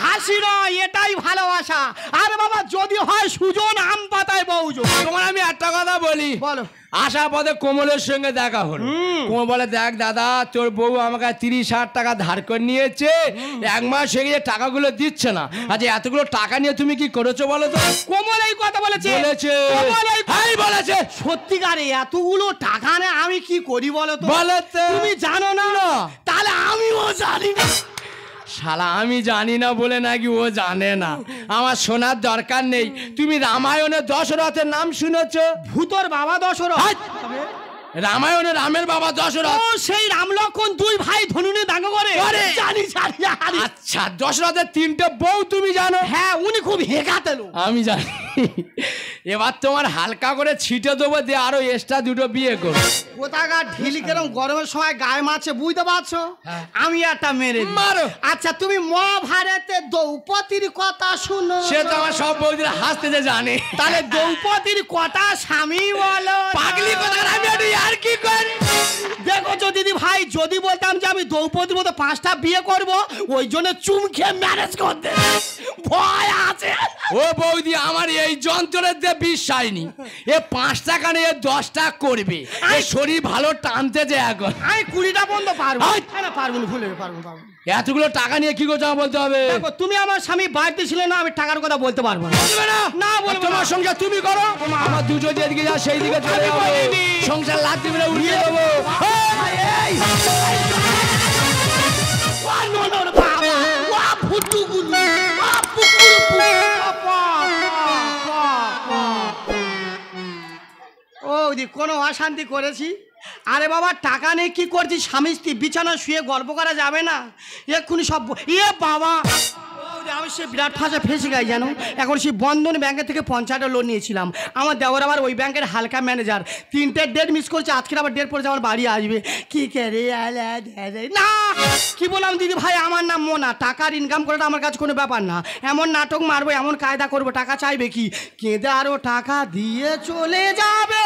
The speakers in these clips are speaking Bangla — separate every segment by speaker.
Speaker 1: হাসি নয়, এটাই ভালোবাসা। আরে বাবা যদি হয় সুজন আম পাতায় বউজন।
Speaker 2: তোমার আমি একটা কথা বলি,
Speaker 1: বলো।
Speaker 2: আসার পথে কোমলের সঙ্গে দেখা হলো। কোমল বলে, দেখ দাদা, তোর বউ আমাকে 30,000 টাকা ধার করে নিয়েছে, 1 মাস হয়ে গিয়ে টাকাগুলো দিচ্ছে না। আচ্ছা এতগুলো টাকা নিয়ে তুমি কি করেছো বলো তো?
Speaker 1: কোমল এই কথা বলেছে। কোমল এই
Speaker 2: বলেছে।
Speaker 1: সত্যিকারে এতগুলো টাকা নেই আমি কি করি বলো তো?
Speaker 2: বলো তো।
Speaker 1: তুমি জানো না? তাহলে আমিও জানি না।
Speaker 2: শালা আমি জানি না বলে নাকি ও জানে না। আমার শোনার দরকার নেই। তুমি রামায়ণে দশরথের নাম শুনেছো?
Speaker 1: ভূতর বাবা দশরথ।
Speaker 2: রামায়ণে রামের বাবা দশরথ।
Speaker 1: ও সেই রাম লক্ষণ 2 ভাই ধনুনে দাঙ্গ করে। জানি জানি।
Speaker 2: আচ্ছা দশরথের 3টে বউ তুমি জানো?
Speaker 1: হ্যাঁ উনি খুব হেগাতে লোক।
Speaker 2: আমি জানি। এবার তোমার হালকা করে ছিটে দেবো, দিয়ে আরো এক্সট্রা 2টো বিয়ে করো।
Speaker 1: কোথাকার ঢিলি কেরম গরমের সময় গায়ে মারছে বুঝতে পারছো? আমি একটা মেরে দিই।
Speaker 2: মারো।
Speaker 1: আচ্ছা তুমি মহাভারতে দ্রৌপদীর কথা শুনো?
Speaker 2: সে তো আমার সব বউদিরা হাসতে যে জানে।
Speaker 1: তাহলে দ্রৌপদীর কথা স্বামী বলো।
Speaker 2: পাগলি কথা আমি আর কি করি?
Speaker 1: দেখো দিদি ভাই, যদি বলতাম যে আমি দ্রৌপদীর মতো 5টা বিয়ে করব, ওই জন্য চুমকে ম্যানেজ করতে ভয় আছে।
Speaker 2: ও বৌদি, আমার এই যন্ত্রের দিয়ে বিশ্বাস নেই। এ 5 টাকা নিয়ে 10টা করবে। এই শরীর ভালো টানতে যে এখন।
Speaker 1: আমি 20টা বন্ধ পারবো না। পারবো না, ভুলে পারবো।
Speaker 2: এতগুলো টাকা নিয়ে কি করছো বলতে হবে।
Speaker 1: দেখো তুমি আমার স্বামী বাড়িতে ছিলে না, আমি টাকার কথা বলতে পারবো না। না বলবো।
Speaker 2: তোমার সংসার তুমি করো, আমার দুটো যেদিকে যা সেই দিকে চলে যাবো। সংসার লাগতে বেড়ে উড়িয়ে দেবো।
Speaker 1: ও কোনো অশান্তি করেছি? আরে বাবা টাকা নেই কি করছি, স্বামী স্ত্রী বিছানা শুয়ে গল্প করা যাবে না? এক্ষুনি সব বাবা আমি সে বিরাট ফাঁসে ফেসে গাই জানো। এখন সেই বন্ধন ব্যাংকের থেকে 50টা লোন নিয়েছিলাম। আমার দেওয়ার আবার ওই ব্যাংকের হালকা ম্যানেজার। 3টে ডেট মিস করছে, আজকের আবার ডেট পড়েছে আমার বাড়ি আসবে। কি করে না কি বললাম দিদি ভাই, আমার নাম মোনা। টাকার ইনকাম করাটা আমার কাছে কোনো ব্যাপার না। এমন নাটক মারবো, এমন কায়দা করবো, টাকা চাইবে কি কেঁদে আরো টাকা দিয়ে চলে যাবে।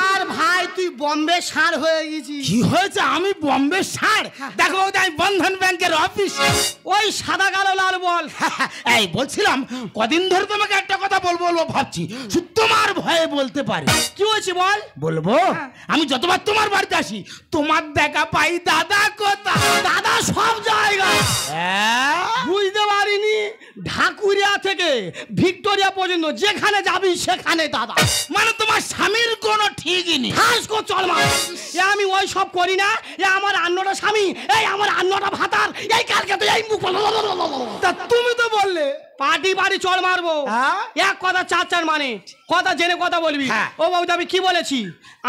Speaker 1: আর ভাই তুই বম্বে ষাঁড় হয়ে গেছিস।
Speaker 3: কি হয়েছে? আমি বম্বে ষাঁড়? দেখো আমি বন্ধন ব্যাংকের অফিস।
Speaker 1: ওই সাদা কালো লাল বল।
Speaker 3: এই বলছিলাম কদিন ধরে তোমাকে একটা কথা বলবো ভাবছি, শুধু তোমার ভয়ে বলতে পারি।
Speaker 1: কি হয়েছে বল?
Speaker 3: বলবো? আমি যতবার তোমার বাড়িতে আসি তোমার দেখা পাই দাদা কোথায়?
Speaker 1: দাদা সব জায়গায়। বুঝতে পারিনি, ঢাকুরিয়া থেকে ভিক্টোরিয়া পর্যন্ত যেখানে যাবি সেখানে দাদা।
Speaker 3: মানে তোমার স্বামীর কোনো ঠিকই নেই।
Speaker 1: চল মা, আমি ওই সব করি না। আমার 8টা স্বামী, এই আমার 8টা ভাতার, এই কালকে তো এই মুখ।
Speaker 3: তা তুমি তো বললে
Speaker 1: পার্টি বাড়ি চল মারবো। এক কথা 4 মানে কথা জেনে কথা বলবি। ও বাবু আমি কি বলেছি?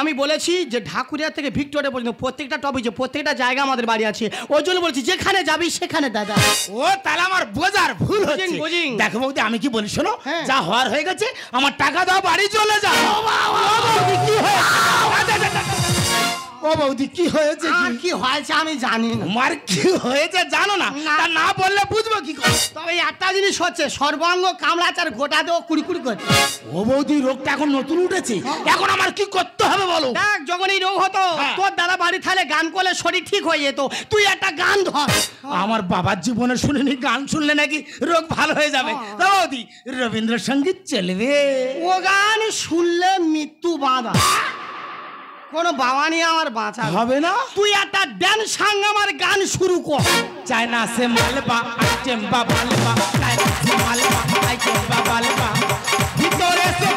Speaker 1: আমি বলেছি যে ঢাকুরিয়া থেকে ভিক্টোরিয়া পর্যন্ত প্রত্যেকটা টপিকে প্রত্যেকটা জায়গা আমাদের বাড়ি আছে। ওই জন্য বলছি যেখানে যাবি সেখানে দাদা।
Speaker 3: ও তাহলে আমার বোঝার ভুল হচ্ছে। দেখো বৌদি আমি কি বলি শোনো, যা হওয়ার হয়ে গেছে, আমার টাকা দাও, বাড়ি চলে যাও। কি হয়েছে? ও বৌদি কি হয়েছে?
Speaker 1: কি হয়েছে আমি জানি না।
Speaker 3: তোমার কি হয়েছে জানো না? তা না বললে বুঝবো কি করে?
Speaker 1: তবে একটা জিনিস হচ্ছে, সর্বাঙ্গ কামড়াচ্ছে আর গোটা দেও কুড়ি করছে।
Speaker 3: ও বৌদি রোগটা এখন নতুন উঠেছে, এখন আমার কি করতে হবে বলো?
Speaker 1: দেখ যখন এই রোগ হতো তোর দাদা বাড়ি থাকলে গান করলে শরীর ঠিক হয়ে যেত। তুই একটা গান ধর।
Speaker 3: আমার বাবার জীবনে শুনিনি গান শুনলে নাকি রোগ ভালো হয়ে যাবে। তা বৌদি রবীন্দ্রসঙ্গীত চলবে?
Speaker 1: ও গান শুনলে মৃত্যু বাঁধা। কোনো বাবা নিয়ে আমার বাঁচা
Speaker 3: হবে না।
Speaker 1: তুই একটা ড্যান্স সং আমার গান শুরু কর।
Speaker 3: চায়না সে মালবা আইটেম বাবালবা, চায়না সে মালবা আইটেম বাবালবা, ভিতরে সে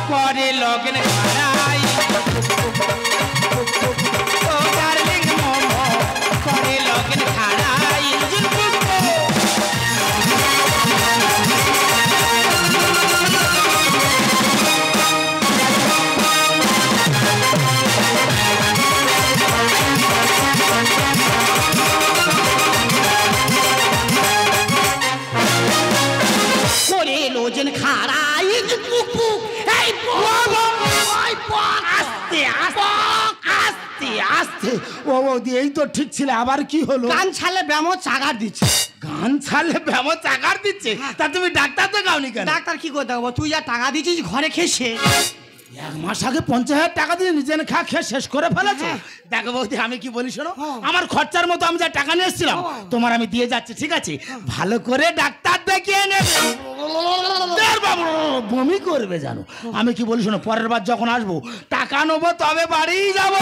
Speaker 3: করে লগন খারাই। ও ডার্লিং মোমো করে লগন খারাই। ও বৌদি এই তো ঠিক ছিল, আবার কি হলো?
Speaker 1: গান ছাড়লে ব্যামো চাগার দিচ্ছে।
Speaker 3: গান ছাড়লে ব্যামো চাগার দিচ্ছে? তা তুমি ডাক্তার তো গাওনি কেন?
Speaker 1: ডাক্তার কি করতে হবে? তুই যা টাকা দিচ্ছিস ঘরে খেয়ে
Speaker 3: এক মাস আগে 50,000 টাকা দিয়ে নিজে খা খেয়ে শেষ করে ফেলেছে। দেখো বৌদি আমি কি বলি শোনো, আমার খরচার মতো আমি যা টাকা নিয়ে এসেছিলাম তোমার আমি দিয়ে যাচ্ছি, ঠিক আছে? ভালো করে ডাক্তার দেখিয়ে নেবে। বমি করবে জানো। আমি কি বলি শোনো, পরের বার যখন আসবো টাকা নেবো তবে বাড়ি যাবো।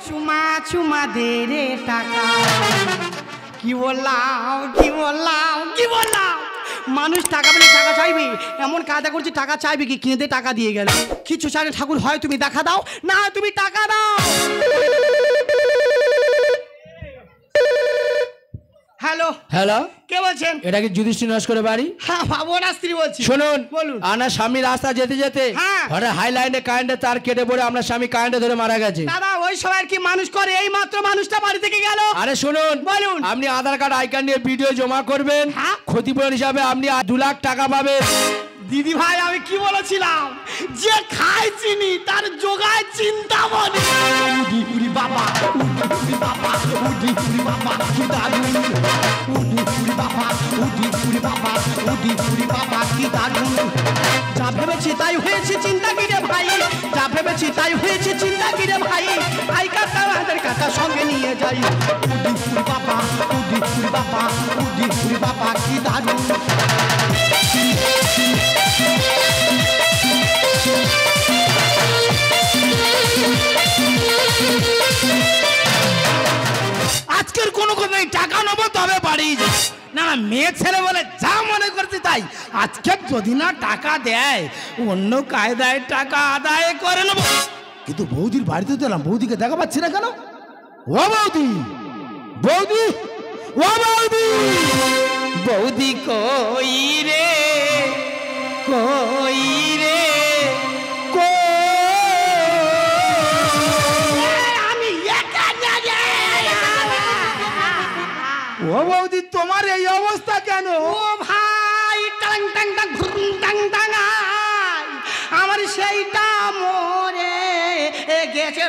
Speaker 1: চুমা চুমা দে রে টাকা। কি বললাম কি বললাম কি বললাম? মানুষ টাকা পেলে টাকা চাইবে, এমন কায়দা করছি টাকা চাইবে কি, কিনে দিয়ে টাকা দিয়ে গেল। কিছু চাইলে ঠাকুর হয় তুমি দেখা দাও, না তুমি টাকা দাও। হ্যালো
Speaker 2: হ্যালো,
Speaker 1: কে বলছেন?
Speaker 2: এটা কি যুধিষ্ঠির নস্করের বাড়ি?
Speaker 1: হ্যাঁ বাবু না স্ত্রী বলছি।
Speaker 2: শুনুন,
Speaker 1: বলুন।
Speaker 2: আনা স্বামী রাস্তা যেতে যেতে
Speaker 1: হ্যাঁ।
Speaker 2: হঠাৎ হাই লাইনে কারেন্টের তার কেটে পড়ে আমরা স্বামী কারেন্টে ধরে মারা গেছে।
Speaker 1: দাদা ওই সময় কি মানুষ করে, এই মাত্র মানুষটা বাড়ি থেকে গেল।
Speaker 2: আরে শুনুন,
Speaker 1: বলুন।
Speaker 2: আপনি আধার কার্ড আই কার্ড নিয়ে ভিডিও জমা করবেন,
Speaker 1: হ্যাঁ।
Speaker 2: ক্ষতিপূরণ হিসাবে আপনি 2 লাখ টাকা পাবেন।
Speaker 1: দিদি ভাই আমি কি বলেছিলাম, যে খায় চিনি তার জোগায় চিন্তা মনে। উডি উডি বাবা উডি বাবা উডি উডি বাবা কি দারুণ, উডি উডি বাবা উডি উডি বাবা উডি উডি বাবা কি দারুণ। যা ভেবেছি তাই হয়েছে চিন্তা কি রে ভাই, যা ভেবেছি তাই হয়েছে চিন্তা কি রে ভাই। আই কাটা আধার কাটা সঙ্গে নিয়ে যাই। উডি উডি বাবা উডি উডি বাবা উডি উডি বাবা কি দারুণ।
Speaker 3: আজকের কোনো কথা নেই, টাকা নেবো তবে বাড়ি যাবো। না না, মেয়ে ছেলে বলে যা মনে করছি তাই। আজকে যদি না টাকা দেয় অন্য কায়দায় টাকা আদায় করে নেবো। কিন্তু বৌদির বাড়িতে দিলাম, বৌদিকে দেখা পাচ্ছি না কেন? ও বৌদি, বৌদি, ও বৌদি, বৌদি কই রে, কই রে, ও বৌদি তোমার এই অবস্থা কেন?
Speaker 1: ও ভাই টাং টাং টাং ঘুম টাং টাং আই, আমার সেইটা মরে গেছে।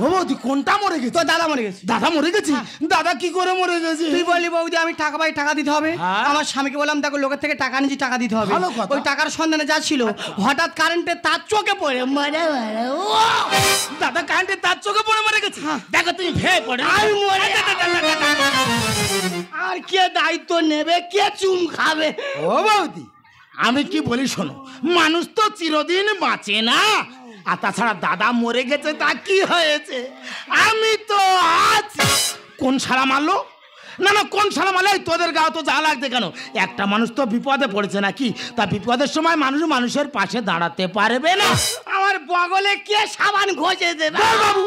Speaker 3: ও বৌদি কোনটা মরে গেছে?
Speaker 1: তো দাদা মরে গেছে।
Speaker 3: দাদা মরে গেছে? দাদা কি করে মরে গেছে?
Speaker 1: তুই বললি বৌদি আমি টাকা পাই, টাকা দিতে হবে।
Speaker 3: হ্যাঁ।
Speaker 1: আমার স্বামীকে বললাম দেখো লোকের থেকে টাকা নিয়েছি, টাকা দিতে হবে।
Speaker 3: ভালো কথা।
Speaker 1: ওই টাকার সন্ধানে যাচ্ছিল, হঠাৎ কারেন্টে তার চোখে পড়ে মরে মরে। ও
Speaker 3: দাদা কারেন্টে তার চোখে পড়ে মরে গেছে। দেখো তুমি ভেয়ে পড়ে
Speaker 1: আমি মরে আর কে দায়িত্ব নেবে, কে চুম খাবে?
Speaker 3: ও বৌদি আমি কি বলি শোনো, মানুষ তো চিরদিন বাঁচে না। আর তাছাড়া দাদা মরে গেছে তা কি হয়েছে, আমি তো আছি। কোন শালা মারলো? না না, কোন শালা মারলো? তোদের গাও তো যা লাগছে কেন? একটা মানুষ তো বিপদে পড়েছে নাকি, তা বিপদের সময় মানুষ মানুষের পাশে দাঁড়াতে পারবে না?
Speaker 1: আমার বগলে কে সাবান ঘষে দেবে?
Speaker 3: বাবু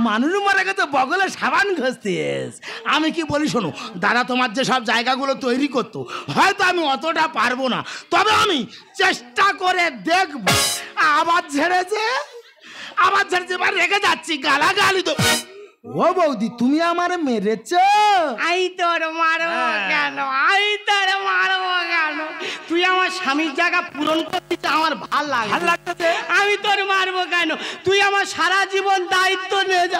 Speaker 3: মানুষ মারা গেছে বগলে সাবান ঘষতেস। আমি কি বলি শোনো, দাদা তোমার যে সব জায়গাগুলো তৈরি করতো হয়তো আমি অতটা পারবো না, তবে আমি চেষ্টা করে দেখব। আবার ঝেড়েছে, আবার ঝেড়েছে, এবার রেখে যাচ্ছি, গালাগালি তো। ও বৌদি তুমি আমার মেরেছ?
Speaker 1: আই তোর মারবো কেন, আই তোর মারবো কেন? তুই আমার স্বামীর জায়গা পূরণ করছিস, আমার ভাল লাগছে। আমি তোর মারবো কেন? তুই আমার সারা জীবন দায়িত্ব নিয়ে যা।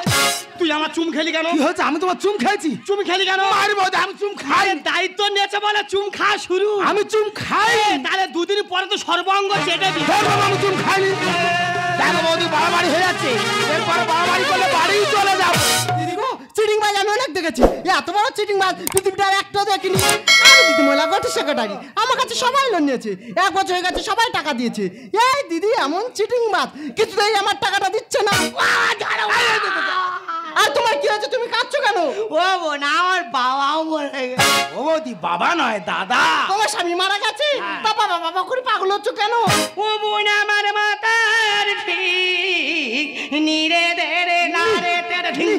Speaker 1: তুই আমার চুম খেলি কেন?
Speaker 3: কি হয়েছে? আমি তোমার চুম খেয়েছি?
Speaker 1: চুম খেলি কেন?
Speaker 3: মারবো, আমি চুম খাই।
Speaker 1: দায়িত্ব নিয়েছে বলে চুম খাওয়া শুরু।
Speaker 3: আমি চুম খাই?
Speaker 1: তাহলে দুদিন পরে তো সর্বাঙ্গ চেটে দিই।
Speaker 3: আমি চুম খাইনি। দেখো বৌদি বাড়াবাড়ি হয়ে যাচ্ছে, এরপরে বাড়াবাড়ি করলে বাড়ি চলে যাবো।
Speaker 4: দিদি গো, চিটিং বাজ আমি অনেক দেখেছি। এত বড় চিটিং বাজ পৃথিবীটা একটা দেখিনি। আমি দিদি মহিলা গঠি সেক্রেটারি, আমার কাছে সবাই লোন নিয়েছে। 1 বছর হয়ে গেছে, সবাই টাকা দিয়েছে। এই দিদি এমন চিটিং বাজ, কিছুতেই আমার টাকাটা দিচ্ছে না। আর তোমার কি হয়েছে, তুমি কাঁদছো কেন?
Speaker 1: ও বোন আমার বাবাও মরে গেছে।
Speaker 3: ও বৌদি বাবা নয় দাদা।
Speaker 4: তোমার স্বামী মারা গেছে, তা বাবা বাবা করে পাগল হচ্ছ কেন?
Speaker 1: ও বোন আমার মাতার ঠিক নিরে দে রে না রে তেরে ঠিক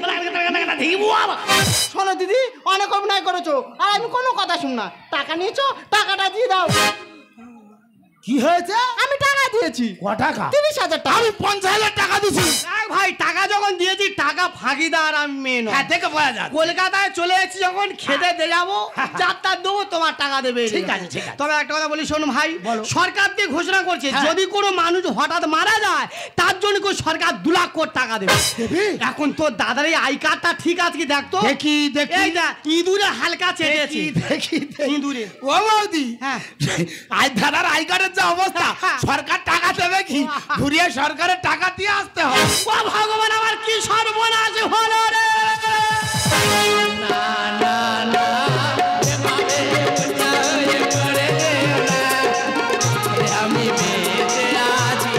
Speaker 1: ঠিক বাবা।
Speaker 4: শোনো দিদি, অনেক অভিনয় করেছো আর আমি কোনো কথা শুন না। টাকা নিয়েছো, টাকাটা দিয়ে দাও।
Speaker 3: কি হয়েছে?
Speaker 4: আমি টাকা দিয়েছি।
Speaker 3: ক টাকা?
Speaker 4: 30,000 টাকা।
Speaker 3: আমি 50,000 টাকা দিছি।
Speaker 1: ভাই টাকা যখন দিয়েছি, টাকা ফাঁকিদার আমি মেয়ে নয়।
Speaker 3: হ্যাঁ দেখে বলা যাক।
Speaker 1: কলকাতায় চলে এসেছি যখন, খেতে দিয়ে যাবো, যাত্রা দেবো, তোমার টাকা দেবে।
Speaker 3: ঠিক আছে, ঠিক আছে।
Speaker 1: তবে একটা কথা বলি শোন ভাই, সরকার দিয়ে ঘোষণা করছে
Speaker 3: হ্যাঁ।
Speaker 1: যদি কোনো মানুষ হঠাৎ মারা যায় তার জন্য সরকার 2 লাখ কোটি টাকা দেবে। এখন তোর দাদার এই আই কার্ডটা ঠিক আছে কি দেখতো?
Speaker 3: দেখি দেখি।
Speaker 1: এই দেখ ইঁদুরে হালকা চেটেছি।
Speaker 3: দেখি
Speaker 1: ইঁদুরে।
Speaker 3: ও বৌদি
Speaker 1: হ্যাঁ।
Speaker 3: আই দাদার আই কার্ডে যা অবস্থা, সরকার টাকা দেবে কি? ঘুরিয়ে সরকারের টাকা দিয়ে আসতে হবে।
Speaker 1: ও ভগবান, আমার কি সর্বনাশ হলো রে!
Speaker 2: না না না এভাবে উচ্চারণ করে যেও না। আমি বেঁচে আছি,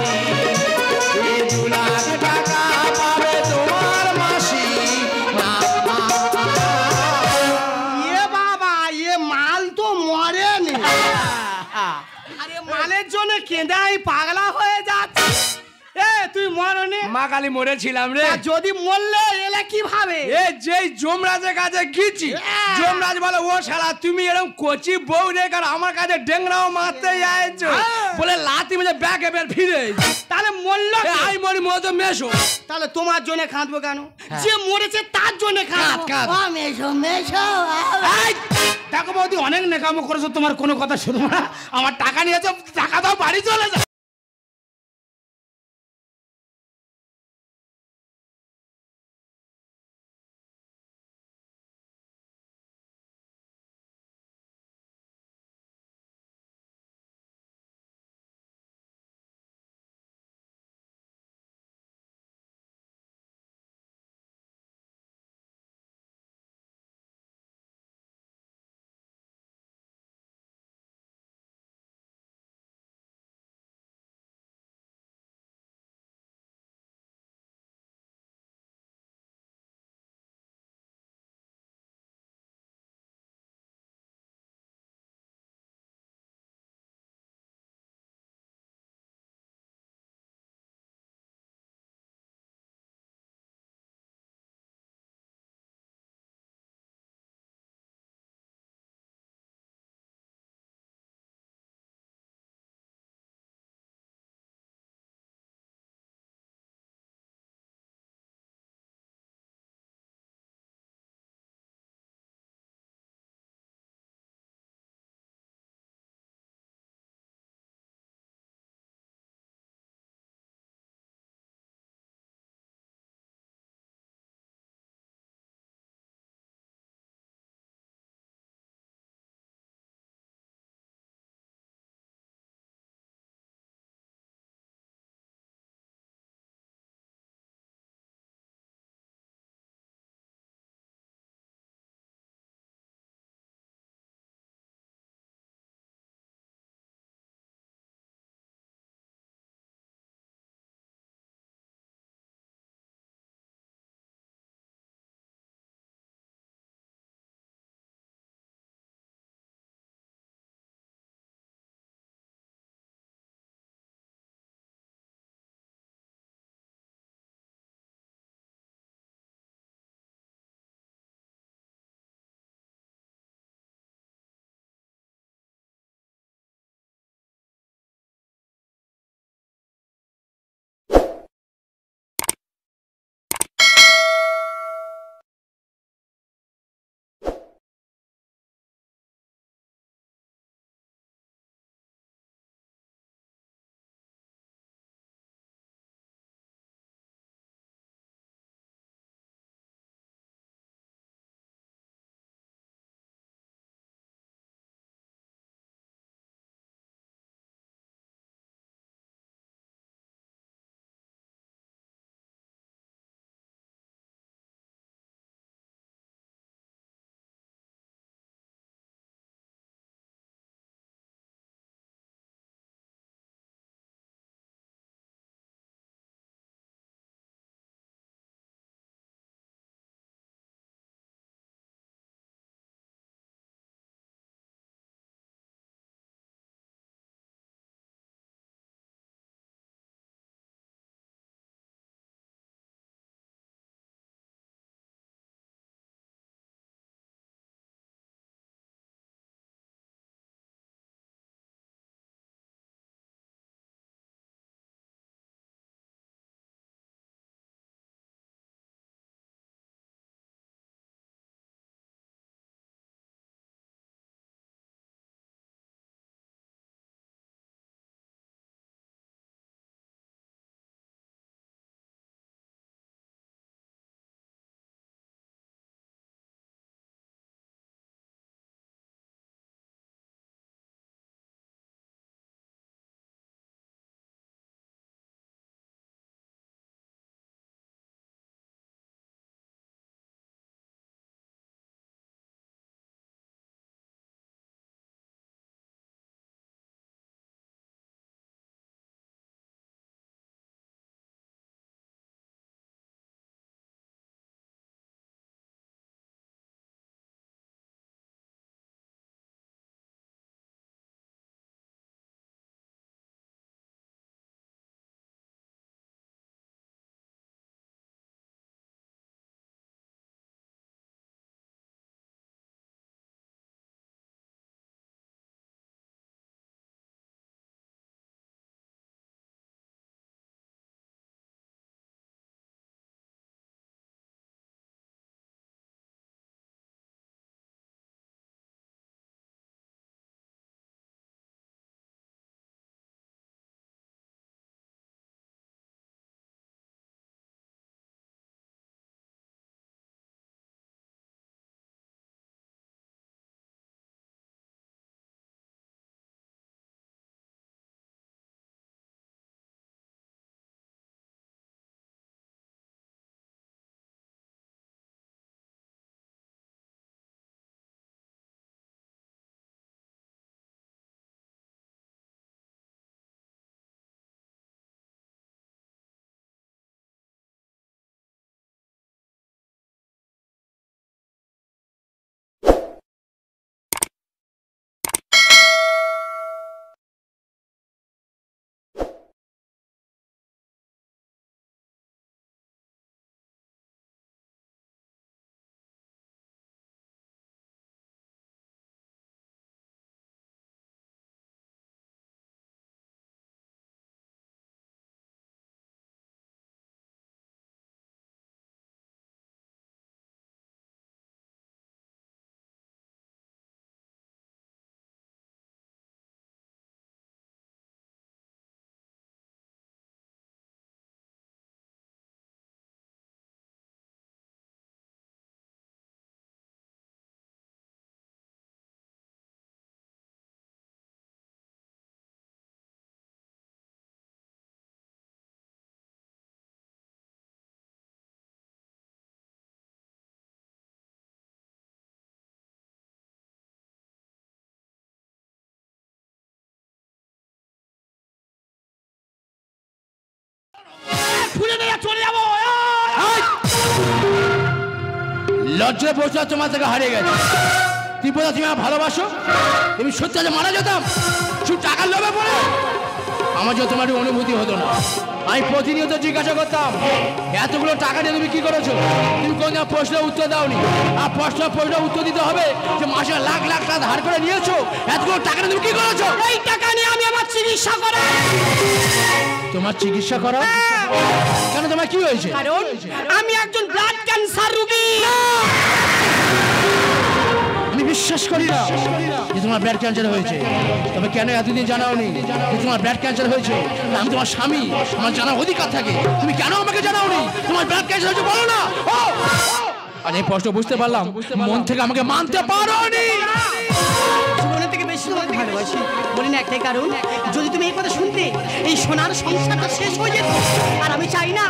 Speaker 2: এই 2 লাখ টাকা পাবে তোমার মাসি। না
Speaker 1: এ বাবা, এ মাল তো মরেনি। আরে মালের জন্য কেঁদে আমি পাগলা হয়ে যাচ্ছি। এ তুই মরনি?
Speaker 2: মা কালী মরেছিলাম রে।
Speaker 1: তা যদি মরলে এলে কিভাবে?
Speaker 2: এ যেই যমরাজের কাছে গিয়েছি, যমরাজ বলে ও শালা তুমি এরকম কচি বউ রেখে আর আমার কাছে ডেংরাও মারতে যাইছো, বলে লাথি মেরে ব্যাগ এবার ফিরে এসেছি।
Speaker 1: তাহলে মরলো কে?
Speaker 2: আই মরি মতো মেশো।
Speaker 1: তাহলে তোমার জন্য কাঁদবো কেন? যে মরেছে তার জন্য কাঁদবো।
Speaker 2: কাঁদ।
Speaker 1: ও মেশো মেশো।
Speaker 3: এই, দেখো বৌদি, অনেক নেকামো করেছো, তোমার কোনো কথা শুনবো না। আমার টাকা নিয়েছো, টাকা দাও, বাড়ি চলে যাও।
Speaker 2: লজ্জায় পৌঁছা তোমার থেকে হারিয়ে গেছে। তুমি বলো তুমি আমার ভালোবাসো, তুমি সত্যি আজ মারা যেতাম শুধু টাকার লোভে পড়ে। আমার যত তোমার অনুভূতি হতো না। আমি প্রতিনিয়ত জিজ্ঞাসা করতাম এতগুলো টাকা দিয়ে তুমি কি করেছো। তুমি কোন প্রশ্নের উত্তর দাওনি। আর প্রশ্নের উত্তর দিতে হবে যে মাসে লাখ লাখ টাকা ধার করে নিয়েছো, এতগুলো টাকা দিয়ে তুমি কি করেছো।
Speaker 1: এই টাকা নিয়ে আমি আমার চিকিৎসা করা।
Speaker 2: তোমার চিকিৎসা করো কেন? তোমার কি হয়েছে?
Speaker 1: কারণ আমি একজন ব্লাড ক্যান্সার রোগী।
Speaker 2: আমি বিশ্বাস করি না যে তোমার ব্লাড ক্যান্সার হয়েছে। তবে কেন এতদিন জানাওনি যে তোমার ব্লাড ক্যান্সার হয়েছে? আমি তোমার স্বামী, আমার জানার অধিকার থাকে। তুমি কেন আমাকে জানাওনি তোমার ব্লাড ক্যান্সার হয়েছে? বলো না। আজ এই প্রশ্ন বুঝতে পারলাম, মন থেকে আমাকে মানতে পারোনি।
Speaker 1: জীবনের থেকে বেশি তোমাকে ভালোবাসি। বলি না একটাই কারণ, যদি তুমি এই কথা শুনতে এই সোনার সংসারটা শেষ হয়ে যেত। আর আমি চাই না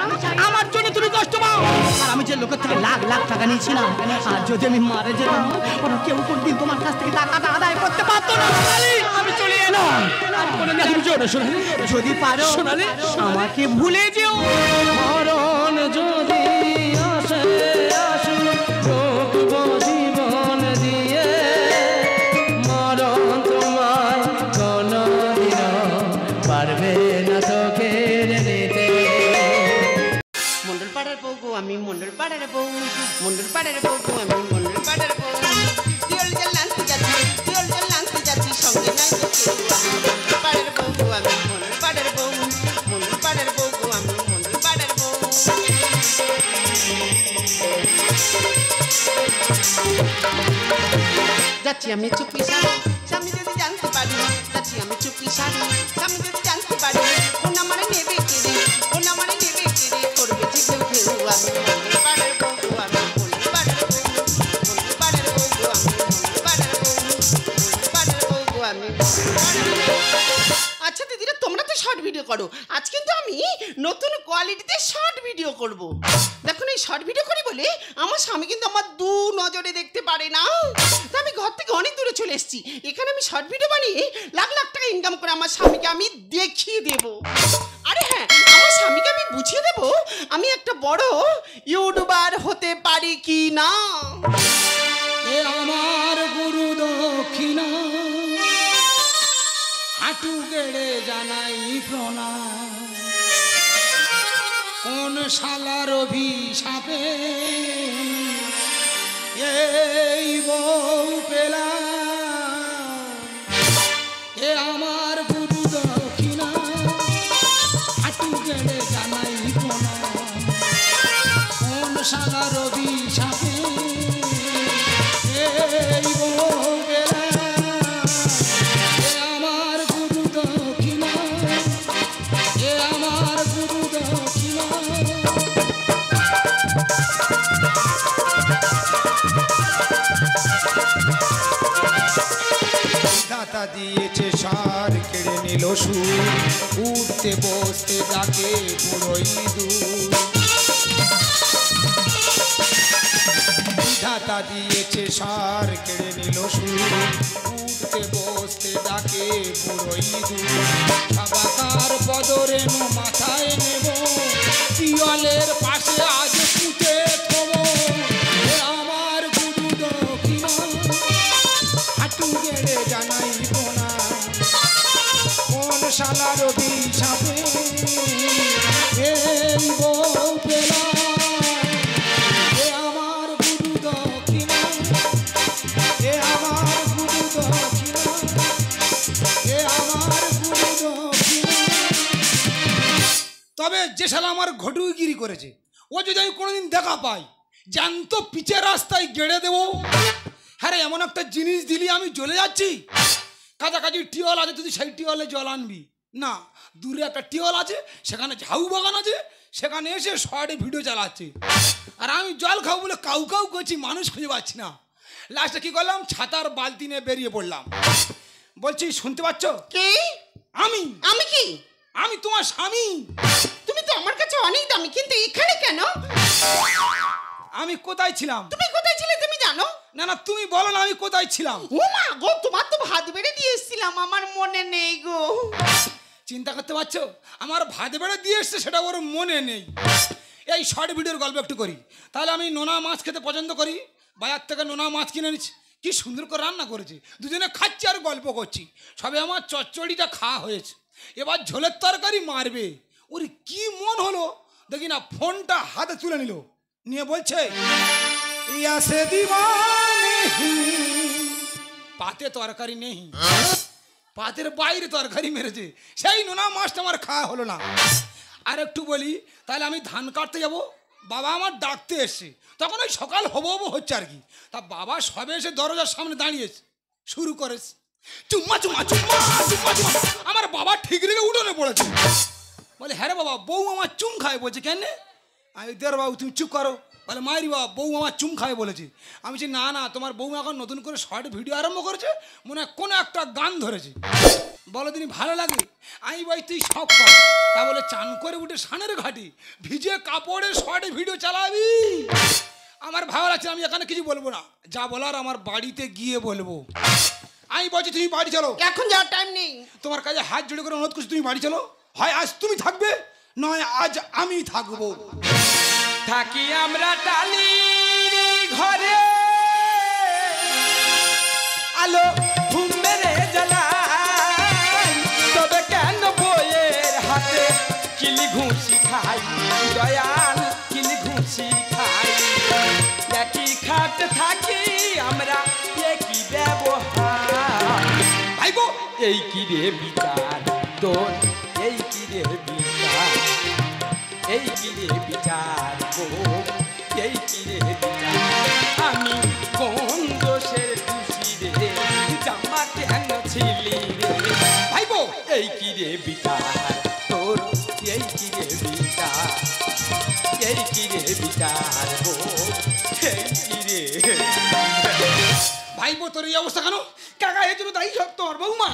Speaker 1: আমার জন্য তুমি কষ্ট পাও। আর আমি যে লোকের থেকে লাখ লাখ টাকা নিয়েছি না, আর যদি আমি মারা যেতাম ওরা কেউ কোনদিন তোমার কাছ থেকে টাকাটা আদায় করতে পারতো না। আমি চলে এলাম। যদি পারো আমাকে ভুলে যেও।
Speaker 2: মরণ যদি আসে আসে ঢুকবো জীবন দিয়ে, মরণ তোমার কোনদিন পারবে না তো কেড়ে নিতে।
Speaker 5: মন্ডল পাড়ার বউ গো আমি, মন্ডল পাড়ার বউ, মন্ডল পাড়ার বউ গো আমি, মন্ডল পাড়ার বউ। দিওল জল নাচতে যাচ্ছি, দিওল জল নাচতে যাচ্ছি, সঙ্গে নাই তো কেউ। মন্ডল পাড়ার বউ গো আমি, মন্ডল পাড়ার বউ, মন্ডল পাড়ার বউ গো আমি, মন্ডল পাড়ার বউ। যাচ্ছি আমি চুপি সারি, স্বামী যদি জানতে পারি। যাচ্ছি আমি চুপি সারি, স্বামী যদি জানতে পারি। ওনা মানে নেবে কেড়ে, ওনা মানে নেবে কেড়ে, করবে যে কেউ কেউ। আমি মন্ডল পাড়ার বউ গো আমি, মন্ডল পাড়ার বউ, মন্ডল পাড়ার বউ গো আমি, মন্ডল পাড়ার বউ, মন্ডল পাড়ার বউ গো আমি, মন্ডল পাড়ার বউ। আচ্ছা দিদিরা, তোমরা তো শর্ট ভিডিও করো, আজ কিন্তু আমি নতুন কোয়ালিটিতে শর্ট ভিডিও করব। দেখুন এই শর্ট ভিডিও করি বলে আমার স্বামী কিন্তু আমার দু নজরে দেখতে পারে না। তো আমি ঘর থেকে অনেক দূরে চলে এসেছি। এখানে আমি শর্ট ভিডিও বানিয়ে লাখ লাখ টাকা ইনকাম করে আমার স্বামীকে আমি দেখিয়ে দেব। আরে হ্যাঁ, আমার স্বামীকে আমি বুঝিয়ে দেব আমি একটা বড় ইউটিউবার হতে পারি কি না।
Speaker 3: এ আমার গুরু দক্ষিণা, হাঁটু গেড়ে জানাই প্রণাম। কোন শালার অভিশাপে এই বউ পেলাম। এ আমার গুরু দক্ষিণা, হাঁটু গেড়ে জানাই প্রণাম। কোন শালার অভিশাপে এই বউ পেলাম। এ আমার গুরু দক্ষিণা, এ আমার গুরু দক্ষিণা।
Speaker 6: দাতা দিয়েছে সার, কেড়ে নিল সুর, উঠতে বসতে ডাকে পুরোই দূর। দাতা দিয়েছে সার, কেড়ে নিল সুর, উঠতে বসতে ডাকে পুরোই দূর। সাবাকার বদরেণু মাথায় নেব, পিয়ালের পাশে আজ পুঁতে থব। এ আমার গুরু দক্ষিণা, হাঁটু গেড়ে জানাই প্রণাম। কোন শালার অভিশাপে এই বউ পেলাম। এ আমার গুরু দক্ষিণা, এ আমার গুরু দক্ষিণা, এ আমার গুরু দক্ষিণা। তবে যে শালা আমার ঘটুগিরি করেছে, ও যদি আমি কোনোদিন দেখা পাই, জ্যান্ত পিচের রাস্তায় গেড়ে দেবো। হ্যাঁ, এমন একটা জিনিস দিলি আমি জ্বলে যাচ্ছি। কাছাকাছি টিওল আছে, তুই সেই টিওলে জল আনবি না। দূরে একটা টিওল আছে, সেখানে ঝাউ বাগান আছে, সেখানে এসে শর্টে ভিডিও চালাচ্ছে। আর আমি জল খাবো বলে কাউ কাউ করছি, মানুষ খুঁজে পাচ্ছি না। লাস্টে কি করলাম, ছাতার বালতি নিয়ে বেরিয়ে পড়লাম। বলছি শুনতে পাচ্ছ?
Speaker 5: কে?
Speaker 6: আমি।
Speaker 5: আমি কি?
Speaker 6: আমি তোমার স্বামী।
Speaker 5: তুমি তো আমার কাছে অনেক দামি, কিন্তু এখানে কেন?
Speaker 6: আমি কোথায় ছিলাম?
Speaker 5: তুমি কোথায় ছিলে তুমি জানো?
Speaker 6: না না, তুমি বলো না আমি কোথায় ছিলাম।
Speaker 5: ও মা গো, তোমার তো ভাত বেড়ে দিয়ে এসেছিলাম, আমার মনে নেই গো।
Speaker 6: চিন্তা করতে পারছো, আমার ভাত বেড়ে দিয়ে এসছে সেটা ওর মনে নেই। এই শর্ট ভিডিওর গল্প একটু করি। তাহলে আমি নোনা মাছ খেতে পছন্দ করি, বাজার থেকে নোনা মাছ কিনে এনেছি, কি সুন্দর করে রান্না করেছে, দুজনে খাচ্ছি আর গল্প করছি। সবে আমার চচ্চড়িটা খাওয়া হয়েছে, এবার ঝোলের তরকারি মারবে। ওরে কি মন হলো দেখি না, ফোনটা হাতে তুলে নিল, নিয়ে বলছে ইয়া সে দিওয়ানে পাতে তরকারি নেই, পাতের বাইরে তরকারি মেরেছে। সেই নোনা মাছটা আমার খাওয়া হলো না। আর একটু বলি, তাহলে আমি ধান কাটতে যাব, বাবা আমার ডাকতে এসছে, তখন ওই সকাল হবো হবো হচ্ছে আর কি। তা বাবা সবে এসে দরজার সামনে দাঁড়িয়েছে, শুরু করেছে চুম্মা চুম্মা চুম্মা চুম্মা চুম্মা। আমার বাবা ঠিক রেখে উঠোনে পড়েছে, বলে হ্যাঁ রে বাবা, বউ আমার চুম খায়। বলছে কেন? আমি দেড় বাবু তুমি চুপ করো। বলে মায়েরি বাবা, বউ আমার চুম খায় বলেছে। আমি বলছি না না, তোমার বউ এখন নতুন করে শর্ট ভিডিও আরম্ভ করেছে, মনে হয় কোনো একটা গান ধরেছে, বলো তিনি ভালো লাগে। আমি বই তুই সব কর। তা বলে চান করে উঠে সানের ঘাটি ভিজে কাপড়ে শর্ট ভিডিও চালাবি। আমার ভালো লাগছে, আমি এখানে কিছু বলবো না, যা বলার আমার বাড়িতে গিয়ে বলবো। আমি বলছি তুমি বাড়ি চলো,
Speaker 5: এখন যাওয়ার টাইম নেই।
Speaker 6: তোমার কাছে হাত জোড়ে করে অনুরোধ করছি, তুমি বাড়ি চলো। হয় আজ তুমি থাকবে, নয় আজ আমি থাকবো।
Speaker 2: থাকি আমরা টালির ঘরে, আলো ঘুম মেরে জ্বালাই, তবে কেন বইয়ের হাতে কিলি ঘুষি খাই, দয়াল কিলি ঘুষি খাই। একই খাট থাকি আমরা, একই ব্যবহার,
Speaker 6: ভাইবো
Speaker 2: এই কি রে বিচার তোর, এই কি রে বিচার, এই কি রে বিচার গো, এই কি রে বিচার। আমি কোন দোষের খুশি রে, জামা কেন ছিলি রে,
Speaker 6: ভাইবো
Speaker 2: এই কি রে বিচার তোর, এই কি রে বিচার, এই কি রে বিচার গো, এই কি রে।
Speaker 6: ভাইবো তোর এই অবস্থা কেন?
Speaker 2: কাকা এই জন্য তাই সব তোর বৌমা।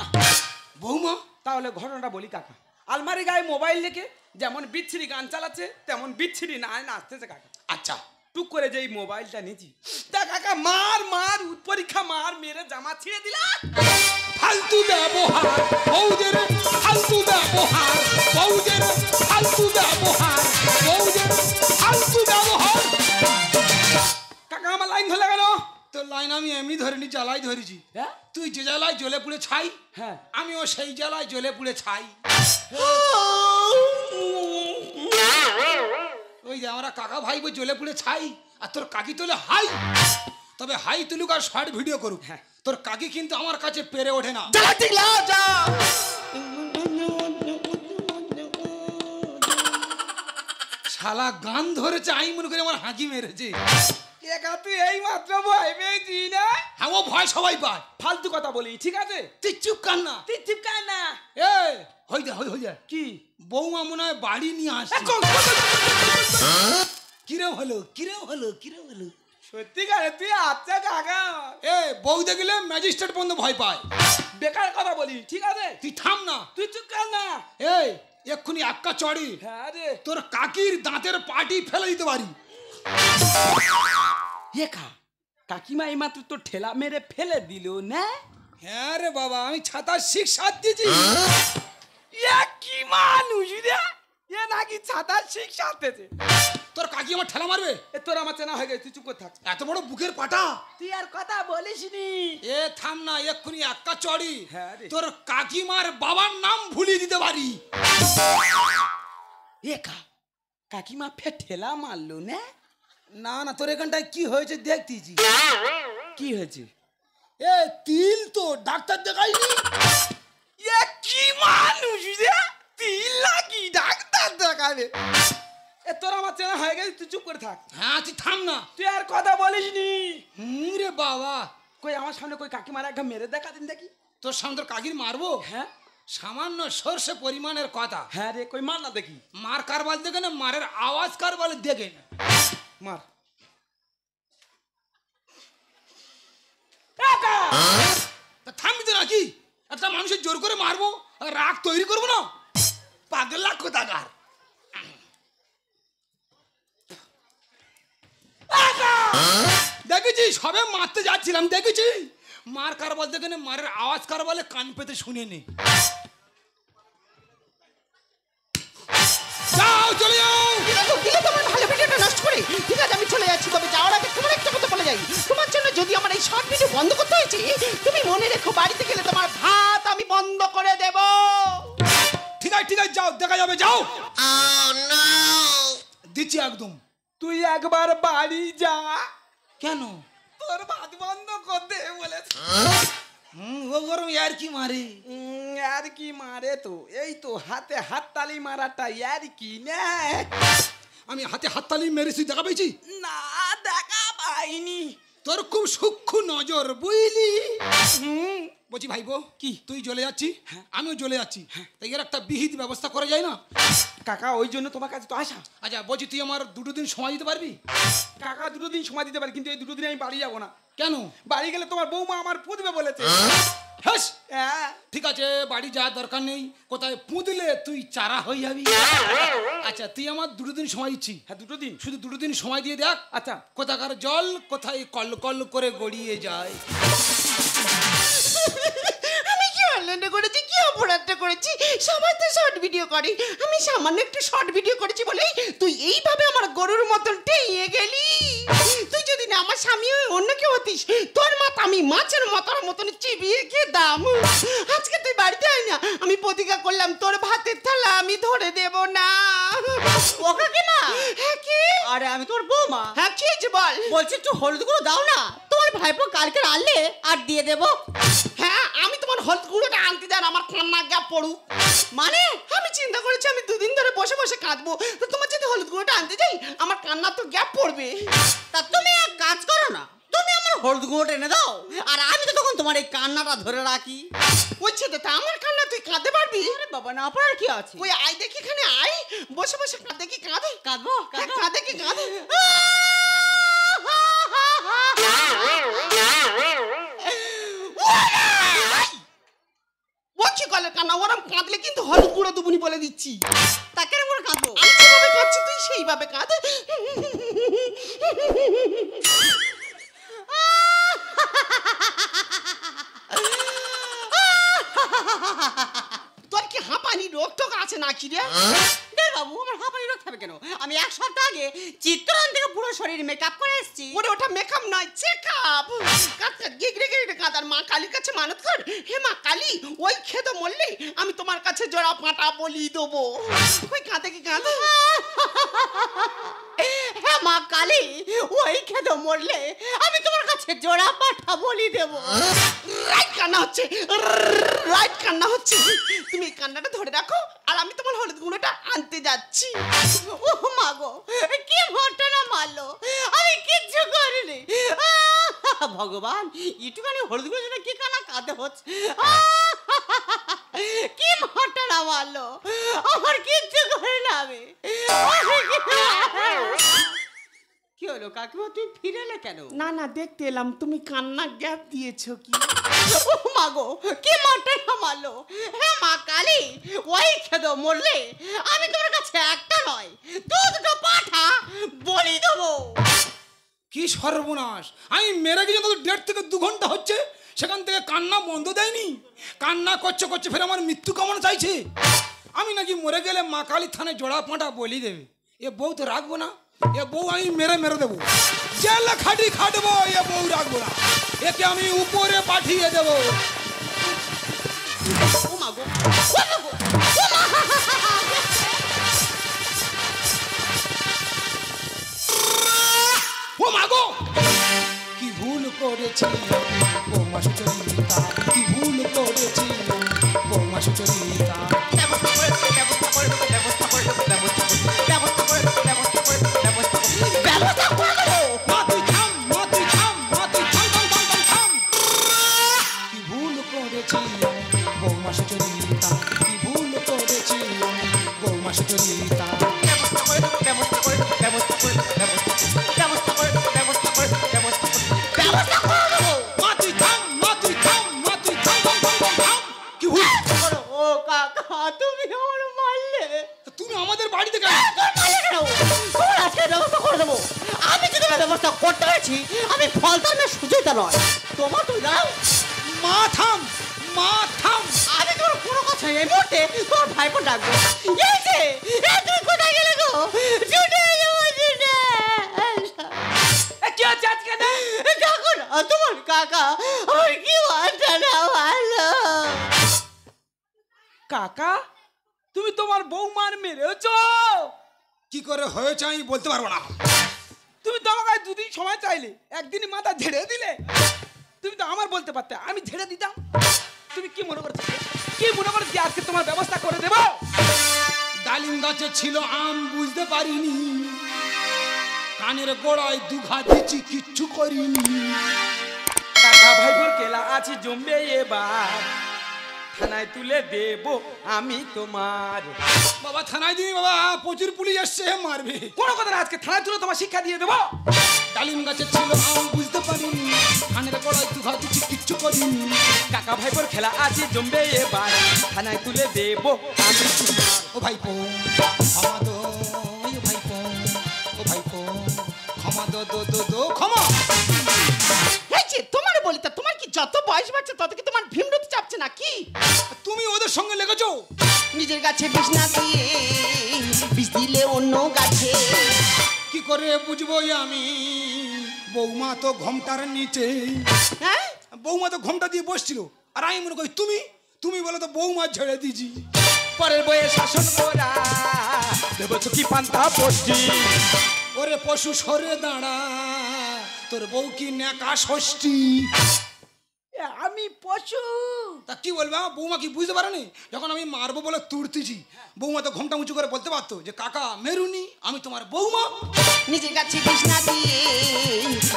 Speaker 6: বৌমা
Speaker 2: তাহলে ঘটনাটা বলি কাকা, আলমারি গায়ে মোবাইল রেখে যেমন বিচ্ছিরি গান চালাচ্ছে, তেমন বিচ্ছিরি নাচতেছে কাকা।
Speaker 6: আচ্ছা,
Speaker 2: টুক করে যেই মোবাইলটা নিয়েছি, তা কাকা মার মার পরীক্ষা মার মেরে জামা ছিঁড়ে দিলাম।
Speaker 6: ফালতু ব্যবহার বৌদের, ফালতু ব্যবহার বৌদের, ফালতু ব্যবহার বৌদের, ফালতু ব্যবহার।
Speaker 2: কাকা আমার লাইন ধরে কেন?
Speaker 6: তোর লাইন আমি এমনি ধরিনি, জ্বালাই ধরেছি।
Speaker 2: হ্যাঁ
Speaker 6: তুই যে জ্বালায় জ্বলে পুড়ে ছাই,
Speaker 2: হ্যাঁ
Speaker 6: আমিও সেই জ্বালায় জ্বলে পুড়ে ছাই। ওই যে আমরা কাকা ভাই বই জ্বলে পুড়ে ছাই, আর তোর কাকি তোলে হাই। তবে হাই তুলুক আর শর্ট ভিডিও করুক,
Speaker 2: হ্যাঁ।
Speaker 6: তোর কাকি কিন্তু আমার কাছে পেরে ওঠে না। শালা গান ধরেছে, আমি মনে করি আমার হাঁকি মেরেছে।
Speaker 2: একা তুই এই মাত্র ভয় পেয়েছি না?
Speaker 6: হ্যাঁ, ও ভয় সবাই পায়।
Speaker 2: ফালতু কথা বলি, ঠিক আছে?
Speaker 6: তুই চুপ কর না।
Speaker 2: তুই চিপকায় না।
Speaker 6: এ হই যা, হই যা।
Speaker 2: কি
Speaker 6: বৌমা মনে হয় বাড়ি নিয়ে আসছে। কিরম হলো, কিরম হলো, কিরম হলো?
Speaker 2: সত্যিকারে তুই আচ্ছা কাকা।
Speaker 6: এ বউ দেখলে ম্যাজিস্ট্রেট বন্ধু ভয় পায়।
Speaker 2: বেকার কথা বলি, ঠিক আছে?
Speaker 6: তুই থাম না।
Speaker 2: তুই চুপ কর না।
Speaker 6: এই এক্ষুনি এক্কা চড়ি
Speaker 2: হ্যাঁ রে,
Speaker 6: তোর কাকির দাঁতের পাটি ফেলে দিতে পারি।
Speaker 2: একা কাকিমা এই মাত্র তো ঠেলা মেরে ফেলে দিল না?
Speaker 6: হ্যাঁ রে বাবা, আমি ছাতা শিক্ষা দিয়েছি।
Speaker 2: কি মানুষ রে, এ নাকি ছাতা শিক্ষাতেছে।
Speaker 6: তোর কাকি আমার ঠেলা মারবে?
Speaker 2: এ তোর আমার চেনা হয়ে গেছে, তুই চুপ করে থাক।
Speaker 6: এত বড় বুকের পাটা।
Speaker 2: তুই আর কথা বলিসনি।
Speaker 6: এ থাম না, এক্ষুনি এক্কা চড়ি
Speaker 2: হ্যাঁ রে।
Speaker 6: তোর কাকিমার বাবার নাম ভুলিয়ে দিতে পারি।
Speaker 2: একা কাকিমা ফের ঠেলা মারলো না?
Speaker 6: না না, তোর এখানটায় কি হয়েছে দেখতেছি।
Speaker 2: কি হয়েছে?
Speaker 6: এ তিল তো ডাক্তার দেখাইনি।
Speaker 2: এ কি মানুষ রে, তিল লাগি ডাক্তার দেখাবে। এ তোর আমার চেনা হয়ে গেছে, তুই চুপ করে থাক।
Speaker 6: হ্যাঁ তুই থাম না।
Speaker 2: তুই আর কথা বলিসনি।
Speaker 6: রে বাবা,
Speaker 2: কই আমার সামনে কই কাকিমার একটা মেরে দেখা দিন দেখি।
Speaker 6: তোর সামনে তোর কাকির মারবো?
Speaker 2: হ্যাঁ
Speaker 6: সামান্য সর্ষে পরিমাণের কথা।
Speaker 2: হ্যাঁ রে, কই মার না দেখি।
Speaker 6: মার কার বল দেখে না, মারের আওয়াজ কার বলে দেখে না।
Speaker 2: মার।
Speaker 6: তা থামবি তো নাকি? একটা মানুষের জোর করে মারবো, রাগ তৈরি করবো না? পাগলা কোথাকার। দেখেছি সবে মারতে যাচ্ছিলাম, দেখেছি মার কার বল দেখে না, মারের আওয়াজ কার বলে কান পেতে শুনে নে। যাও, চলে যাও।
Speaker 4: দিলে তোমার ভালো ভিডিওটা নষ্ট করে। ঠিক আছে, আমি চলে যাচ্ছি, তবে যাওয়ার আগে তোমার একটা কথা বলে
Speaker 5: চলে যাই। তোমার জন্য যদি আমার এই শর্ট ভিডিও বন্ধ করতে হয়েছে, তুমি মনে রেখো বাড়িতে গেলে তোমার ভাত আমি বন্ধ করে দেব।
Speaker 6: ঠিক আছে যাও, দেখা যাবে, যাও। দিচ্ছি একদম।
Speaker 1: তুই একবার বাড়ি যা।
Speaker 6: কেন?
Speaker 1: তোর ভাত বন্ধ করতে বলেছে।
Speaker 6: ও গরম ইয়ার কি মারে।
Speaker 1: আর কি মারে তো, এই তো হাতে হাততালি মারাটা আর কি না।
Speaker 6: আমি হাতে হাততালি মেরেছি, দেখা পেয়েছি?
Speaker 1: না, দেখা পাইনি।
Speaker 6: তোর খুব সূক্ষ্ম নজর, বুঝলি? বলছি ভাইবো, কি তুই চলে যাচ্ছি, আমিও চলে যাচ্ছি, তাই এর একটা বিহিত ব্যবস্থা করা যায় না?
Speaker 1: কাকা ওই জন্য তোমার কাছে তো আসা।
Speaker 6: আচ্ছা বলছি, তুই আমার 2 দিন সময় দিতে পারবি?
Speaker 1: কাকা 2 দিন সময় দিতে পারি, কিন্তু এই 2 দিন আমি বাড়ি যাবো না।
Speaker 6: কেন?
Speaker 1: বাড়ি গেলে তোমার বৌমা আমার পুঁতবে বলেছে।
Speaker 6: হ্যাঁ
Speaker 1: হ্যাঁ,
Speaker 6: ঠিক আছে, বাড়ি যাওয়ার দরকার নেই, কোথায় পুঁতলে তুই চারা হয়ে যাবি। আচ্ছা তুই আমার 2 দিন সময় দিচ্ছি।
Speaker 1: হ্যাঁ 2 দিন,
Speaker 6: শুধু 2 দিন সময় দিয়ে দেখ,
Speaker 1: আচ্ছা
Speaker 6: কোথাকার জল কোথায় কল কল করে গড়িয়ে যায়।
Speaker 5: আমি কি অনলাইনে করেছি, কি অপরাধটা করেছি? সবাই তো শর্ট ভিডিও করে, আমি সামান্য একটু শর্ট ভিডিও করেছি বলেই তুই এইভাবে আমার গরুর মতন টেঁয়ে গেলি। তুই যদি না আমার স্বামী হয়ে অন্য কেউ হতিস, তোর মাথা আমি মাছের মাথার মতন চিবিয়ে খেতাম। আজকে তুই বাড়িতে আয় না, আমি প্রতিজ্ঞা করলাম তোর ভাতের থালা আমি ধরে দেব না।
Speaker 7: ওকে কি মা?
Speaker 5: হ্যাঁ কি?
Speaker 7: আরে আমি তোর বৌমা।
Speaker 5: হ্যাঁ কি হয়েছে বল?
Speaker 7: বলছি একটু হলুদ গুঁড়ো দাও না, তোমার ভাইপো কালকে আনলে আর দিয়ে দেবো।
Speaker 5: হ্যাঁ আমি তোমার হলুদ গুঁড়োটা আনতে যান, আমার কান্না গ্যাপ পড়ুক।
Speaker 7: মানে
Speaker 5: আমি চিন্তা করেছি আমি 2 দিন ধরে বসে বসে কাঁদবো, তো তোমার যদি হলুদ গুঁড়োটা আনতে যাই আমার কান্না তো গ্যাপ পড়বে।
Speaker 7: তা তুমি এক কাজ করো না, তুমি আমার হলুদ গুঁড়োটা এনে দাও, আর আমি তো তখন তোমার এই কান্নাটা ধরে রাখি।
Speaker 5: বুঝছে তো, তা আমার কান্না তুই কাঁদতে পারবি?
Speaker 7: আরে বাবা না, আপনার কি আছে?
Speaker 5: ওই আয় দেখি এখানে আয়, বসে বসে কাঁদে কি কাঁদে?
Speaker 7: কাঁদবো
Speaker 5: হ্যাঁ, কাঁদে কি কাঁদে? ও কি কলে কান্না, ওরম কাঁদলে কিন্তু হলুদ গুঁড়ো দুবুনি বলে দিচ্ছি।
Speaker 7: তা কেন করে কাঁদবো?
Speaker 5: আমি যেভাবে কাঁদছি তুই সেইভাবে কাঁদে। তোর কি হাঁপানি রোগ টোক আছে নাকি রে?
Speaker 7: দে বাবু, আমার হাঁপানি রোগ থাকবে কেন? আমি 1 সপ্তাহ আগে চিত্তরঞ্জন থেকে পুরো শরীর মেকআপ করে এসেছি।
Speaker 5: ওরে ওটা মেকআপ নয়, চেকআপ। কাঁদতে গিগড়ে গিগড়ে কাঁদার মা কালীর কাছে মানত কর, হে মা কালী ওই খেদো মরলে আমি তোমার কাছে জোড়া পাঁটা বলি দেবো। ওই কাঁদে কি কাঁদে?
Speaker 7: হ্যাঁ মা কালী, ওই খেদো মরলে আমি তোমার কাছে জোড়া পাঠা বলি দেবো।
Speaker 5: রাইট কান্না হচ্ছে, রাইট কান্না হচ্ছে। তুমি এই কান্নাটা ধরে রাখো আর আমি তোমার হলুদ গুঁড়োটা আনতে যাচ্ছি।
Speaker 7: ও মা গো, কি ঘটনা মারলো, আমি কিচ্ছু করিনি। ভগবান, একটুখানি হলুদ গুঁড়োর জন্য কি কানা কাঁদতে হচ্ছে। কি ঘটনা মারলো, আমার কিচ্ছু করি না আমি। কি হলো কাকিমা, তুমি ফিরে এলে কেন?
Speaker 5: না না, দেখতে এলাম তুমি কান্না গ্যাপ দিয়েছো কি।
Speaker 7: ও মা গো, কি ঘটনা মারলো। হ্যাঁ মা কালী, ওই খেদো মরলে আমি তোমার কাছে একটা নয় 2 পাঠা বলি দেবো।
Speaker 6: কি সর্বনাশ, আমি মেরে গেছি তো 1.5 থেকে 2 ঘন্টা হচ্ছে, সেখান থেকে কান্না বন্ধ দেয়নি। কান্না করছে করছে ফের আমার মৃত্যু কামনা চাইছে। আমি নাকি মরে গেলে মা কালী থানে জোড়া পাঁটা বলি দেবে। এ বউ তো রাখবো না, এ বউ আমি মেরে মেরে দেবো, জেলে খাটি খাটবো, এ বউ রাখবো না, একে আমি উপরে পাঠিয়ে দেবো।
Speaker 7: ও মা গো, ও মা গো, ও মা।
Speaker 6: ও মা গো, কি ভুল করেছি বৌমা সুচরিতা, কি ভুল করেছি বৌমা সুচরিতা।
Speaker 7: ব্যবস্থা করে দেবো, ব্যবস্থা করে দেবো, ব্যবস্থা করে দেবো, ব্যবস্থা করে দেবো, ব্যবস্থা করে দেবো, ব্যবস্থা করে দেবো, ব্যবস্থা করে দেবো, ব্যবস্থা করে দেবো।
Speaker 6: মা তুই থাম, মা তুই থাম, মা তুই থাম, থাম, থাম, থাম, থাম। কি ভুল করেছি বৌমা সুচরিতা, কি ভুল করেছি বৌমা সুচরিতা।
Speaker 7: ব্যবস্থা করে দেবো, ব্যবস্থা করে দেবো, ব্যবস্থা করে দেবো, ব্যবস্থা করে দেবো, ব্যবস্থা করে দেবো, ব্যবস্থা করে দেবো, ব্যবস্থা করে দেবো।
Speaker 6: মা তুই থাম, মা তুই থাম, মা তুই থাম, থাম, থাম, থাম, থাম। কি ভুল?
Speaker 7: ও কাকা, তুমি আমার মারলে।
Speaker 6: তুমি আমাদের বাড়িতে কেন?
Speaker 7: তোর মারলে কেন? তোমার আজকে ব্যবস্থা করে দেবো। আমি যদি ব্যবস্থা করতে পেরেছি, আমি ফলতার মেয়ে সুচরিতা নয়। তোমার তুমি দাও।
Speaker 6: মা থাম, মা থাম।
Speaker 7: আমি তোর কোনো কথা এই মুহূর্তে তোর ভাইপো ডাকবো। এই যে, এ তুই কোথায় গেলে গো? ছুটে যাবো, ছুটে।
Speaker 1: কি হচ্ছে আজকে না?
Speaker 7: কাকা আমার কি মাথা নামালো।
Speaker 1: কাকা তুমি তোমার বৌমার মেরেছো?
Speaker 6: কি করে হয়েছে আমি বলতে পারবো না।
Speaker 1: তুমি তো আমাকে 2 দিন সময় চাইলে, একদিনই মাথা ঝেড়ে দিলে। তুমি তো আমার বলতে পারতে, আমি ঝেড়ে দিতাম। তুমি কি মনে করছো, কি মনে করছো আজকে তোমার ব্যবস্থা করে দেব?
Speaker 6: ডালিম গাছে ছিল আম বুঝতে পারিনি, কানের গোড়ায় দুঘা দিচ্ছি কিচ্ছু করিনি।
Speaker 1: কাকা ভাইবোর কেলা আছে জমবে এবার, থানায় তুলে দেব আমি তোমার।
Speaker 6: বাবা থানায় দিনি বাবা, প্রচুর পুলিশ এসছে মারবে।
Speaker 1: কোনো কথা না, আজকে থানায় তুলে তোমার শিক্ষা দিয়ে দেবো।
Speaker 6: ডালিম গাছে ছিল আম বুঝতে পারিনি, কানের গোড়ায় দুঘা দিচ্ছি কিচ্ছু করিনি।
Speaker 1: কাকা ভাইবোর খেলা আছে জমবে এবার, থানায় তুলে দেব আমি তোমার।
Speaker 6: ও ভাইপো ক্ষমা দো, ও ভাইপো, ও ভাইপো ক্ষমা দো দো দো দো ক্ষমা।
Speaker 7: এই যে তোমার বলি তা তোমার কি যত বয়স বাড়ছে তত কি তোমার ভীমরতি চাপছে না কি?
Speaker 6: তুমি ওদের সঙ্গে লেগেছো।
Speaker 7: নিজের গাছে বিষ না দিয়ে বিষ দিলে অন্য গাছে।
Speaker 6: কি করে বুঝবো আমি, বৌমা তো ঘোমটার নিচে।
Speaker 7: হ্যাঁ
Speaker 6: বৌমা তো ঘোমটা দিয়ে বসছিল, আর আমি মনে করি তুমি তুমি বলো তো বৌমা ঝেড়ে দিছি।
Speaker 1: পরের বয়ে শাসন করা দেব চুকি পান্তা পড়ছি।
Speaker 6: ওরে পশু সরে দাঁড়া, তোর বউ কি নেকা ষষ্ঠী।
Speaker 1: আমি পশু?
Speaker 6: তা কি বলবে, বৌমা কি বুঝতে পারেনি? যখন আমি মারবো বলে তুড়তেছি, বৌমা তো ঘোমটা উঁচু করে বলতে পারতো যে কাকা মেরুনি, আমি তোমার বৌমা।
Speaker 7: নিজের গাছে বিষ না দিয়ে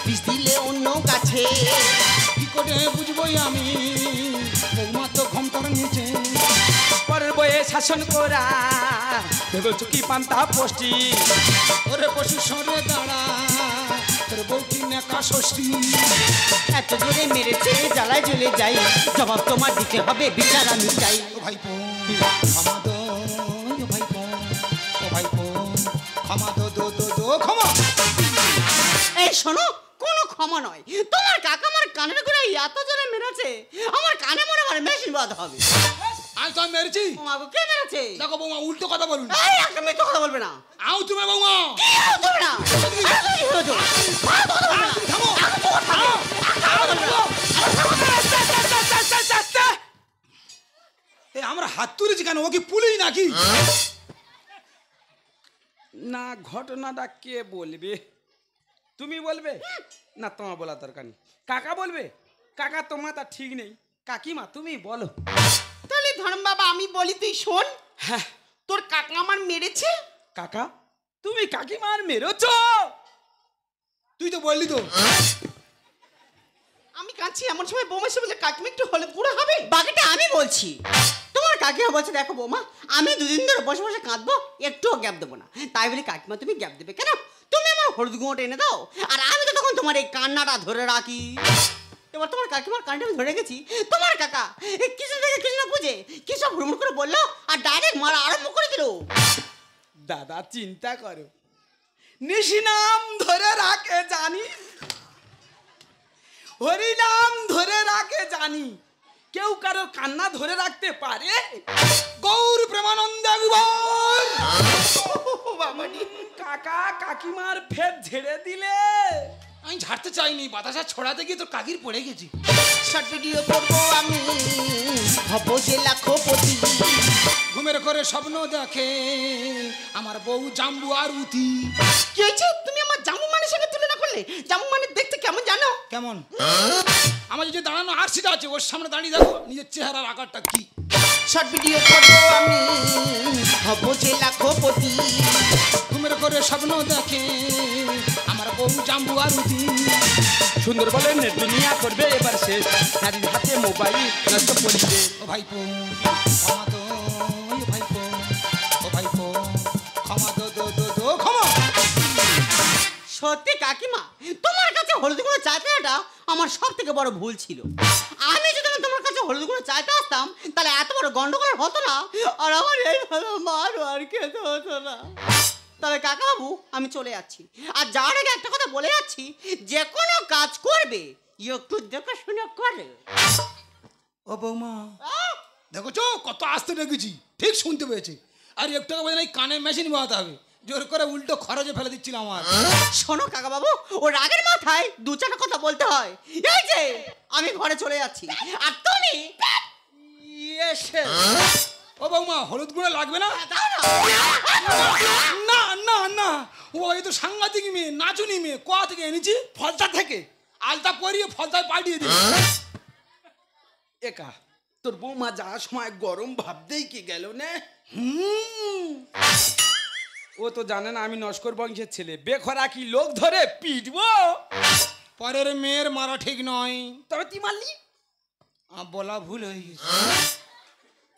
Speaker 7: বিষ দিলে অন্য গাছে।
Speaker 6: কি করে বুঝবোই আমি, বৌমা তো ঘোমটার নিচে।
Speaker 1: পরের বয়ে শাসন করা দেব চুকি পান্তা পড়ছি।
Speaker 6: ওরে পশু সরে দাঁড়া, তোর বউ কি নেকা ষষ্ঠী।
Speaker 7: এত জোরে মেরেছে জ্বালায় জ্বলে যাই, জবাব তোমার দিতে হবে, বিচার আমি চাই।
Speaker 6: ও ভাইপো ক্ষমা দো, ও ভাইপো, ও ভাইপো ক্ষমা দো দো দো দো ক্ষমা।
Speaker 7: এই শোনো, কোনো ক্ষমা নয়। তোমার কাকা আমার কানের গোড়ায় এত জোরে মেরেছে, আমার কানে মনে মনে মেশিন বাঁধা হবে।
Speaker 6: আমি তো মেরেছি।
Speaker 7: তোমাকে কে মেরেছে?
Speaker 6: দেখো বৌমা উল্টো কথা বলুন।
Speaker 7: এই একটা মেয়ে তো কথা বলবে না।
Speaker 6: আও তুমি বৌমা।
Speaker 7: কি আও তুমি না? আরে তুমি কি হয়েছো? ফালতু কথা বলবে না।
Speaker 6: থামো।
Speaker 7: আরে তো থামো।
Speaker 6: এ আমরা হাত তুলেছি কেন, ও কি পুলিশ নাকি?
Speaker 1: না ঘটনাটা কে বলবে? তুমি বলবে না, তোমার বলা দরকার নেই। কাকা বলবে? কাকা তো মাথা ঠিক নেই। কাকিমা তুমি বলো।
Speaker 7: তাহলে ধর্ম বাবা আমি বলি তুই শোন।
Speaker 1: হ্যাঁ
Speaker 7: তোর কাকা আমার মেরেছে।
Speaker 1: কাকা তুমি কাকিমার মেরেছ?
Speaker 6: তুই তো বললি তো।
Speaker 7: আমি কাঁদছি এমন সময় বৌমা এসে বলে কাকিমা একটু হলুদ গুঁড়ো হবে। বাকিটা আমি বলছি। তোমার কাকিমা বলছে দেখো বৌমা, আমি 2 দিন ধরে বসে বসে কাঁদবো, একটুও গ্যাপ দেবো না। তাই বলি কাকিমা তুমি গ্যাপ দেবে কেন? তুমি আমার হলুদ গুঁড়োটা এনে দাও, আর আমি তো তখন তোমার এই কান্নাটা ধরে রাখি। এবার তোমার কাকিমার কান্নাটা আমি ধরে রেখেছি। তোমার কাকা কিছু থেকে কিছু না বুঝে কি সব ভ্রমণ করে বললো, আর ডাইরেক্ট মারা আরম্ভ করে দিল।
Speaker 1: দাদা চিন্তা করো, নিশি নাম ধরে রাখে জানি, হরি নাম ধরে রাখে জানি, কেউ কারো কান্না ধরে রাখতে পারে?
Speaker 6: গৌর প্রেমানন্দ একবার।
Speaker 1: বাবানি কাকা কাকিমার ফের ঝেড়ে দিলে।
Speaker 6: আমি ঝাড়তে চাইনি, বাতাসা ছড়াতে গিয়ে তোর কাকির পড়ে গেছি।
Speaker 7: শর্ট ভিডিও করবো আমি, হব যে লাখপতি।
Speaker 6: ঘুমের করে স্বপ্ন দেখে আমার বউ জাম্বু আর উতি।
Speaker 7: কি হয়েছে? তুমি আমার জামু মানের সঙ্গে তুলনা করলে? জামু মানে দেখতে কেমন জানো?
Speaker 6: কেমন? আমার যে দাঁড়ানো আরসিটা আছে, ওর সামনে দাঁড়িয়ে দেখো নিজের চেহারার আকারটা কি।
Speaker 7: শর্ট ভিডিও করবো আমি, হব যে লাখপতি।
Speaker 6: ঘুমের করে স্বপ্ন দেখে আমার বউ জাম্বু আর উতি।
Speaker 1: সুন্দর বলে দুনিয়া করবে এবার শেষ, নারীর হাতে মোবাইল নষ্ট করবে।
Speaker 6: ও ভাইপো ক্ষমা দো, ও ভাইপো, ও ভাইপো ক্ষমা দো দো দো দো ক্ষমা।
Speaker 7: সত্যি কাকিমা, তোমার কাছে হলুদ গুঁড়ো চাইতে এটা আমার সব থেকে বড় ভুল ছিল। আমি যদি তোমার কাছে হলুদ গুঁড়ো চাইতে আসতাম তাহলে এত বড় গন্ডগোল হতো না, আর আমার এইভাবে মারও আর খেতে হতো না। তবে কাকা বাবু আমি চলে যাচ্ছি, আর যাওয়ার আগে একটা কথা বলে যাচ্ছি, যে কোনো কাজ করবে একটু দেখে শুনে করে।
Speaker 6: ও বৌমা দেখো চো কত আস্তে ডেকেছি, ঠিক শুনতে পেয়েছে। আর একটু বলে নাই কানে মেশিন বাঁধাতে হবে, জোর করে উল্টো খরচে ফেলে দিচ্ছিল আমার।
Speaker 7: শোনো কাকা বাবু, ও রাগের মাথায় দু চারটা কথা বলতে হয়। এই যে আমি ঘরে চলে যাচ্ছি আর তুমি এসে
Speaker 6: ও বৌমা হলুদ গুঁড়ো লাগবে না?
Speaker 7: দাও না।
Speaker 6: না না না, ও এই তো সাংঘাতিক মেয়ে, নাচুনি মেয়ে। কোথা থেকে এনেছি?
Speaker 3: ফলতা থেকে
Speaker 6: আলতা পরিয়ে ফলতায় পাঠিয়ে দিই।
Speaker 3: একা তোর বৌমা যাওয়ার সময় গরম ভাবতেই কি গেল না। ও তো জানে না আমি নস্কর বংশের ছেলে, বেখরা কি লোক ধরে পিটবো।
Speaker 6: পরের মেয়ের মারা ঠিক নয়।
Speaker 3: তবে তুই মারলি,
Speaker 6: বলা ভুল হয়ে গেছে।